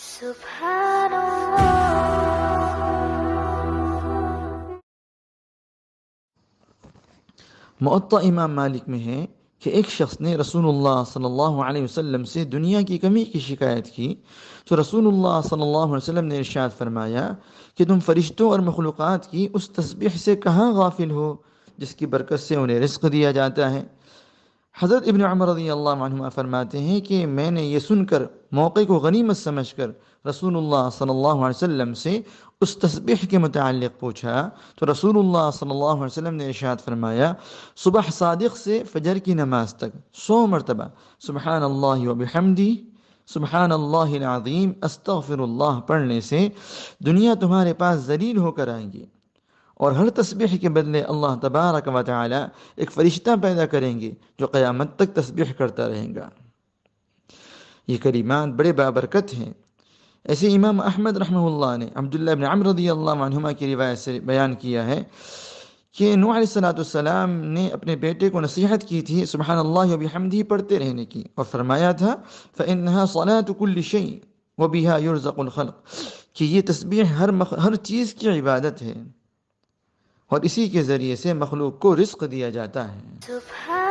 سبحان اللہ۔ معطا امام مالک میں ہے کہ ایک شخص نے رسول اللہ صلی اللہ علیہ وسلم سے دنیا کی کمی کی شکایت کی، تو رسول اللہ صلی اللہ علیہ وسلم نے ارشاد فرمایا کہ تم فرشتوں اور مخلوقات کی اس تسبیح سے کہاں غافل ہو جس کی برکت سے انہیں رزق دیا جاتا ہے۔ حضرت ابن عمر رضی اللہ عنہما فرماتے ہیں کہ میں نے یہ سن کر موقع کو غنیمت سمجھ کر رسول اللہ صلی اللہ علیہ وسلم سے اس تسبیح کے متعلق پوچھا، تو رسول اللہ صلی اللہ علیہ وسلم نے ارشاد فرمایا صبح صادق سے فجر کی نماز تک 100 مرتبہ سبحان اللہ و بحمدی سبحان اللہ العظیم استغفر اللہ پڑھنے سے دنیا تمہارے پاس ذلیل ہو کر آئیں گی، اور ہر تسبیح کے بدلے اللہ تبارک و تعالی ایک فرشتہ پیدا کریں گے جو قیامت تک تسبیح کرتا رہے گا۔ یہ کلمات بڑے بابرکت ہیں۔ ایسے امام احمد رحمہ اللہ نے عبداللہ بن عمر رضی اللہ عنہما کی روایت سے بیان کیا ہے کہ نوح علیہ السلام نے اپنے بیٹے کو نصیحت کی تھی سبحان اللہ و بحمدہ پڑھتے رہنے کی، اور فرمایا تھا فإنها صلاة كل شيء وبها يرزق الخلق، کہ یہ تسبیح ہر چیز کی عبادت ہے اور اسی کے ذریعے سے مخلوق کو رزق دیا جاتا ہے۔ سبحان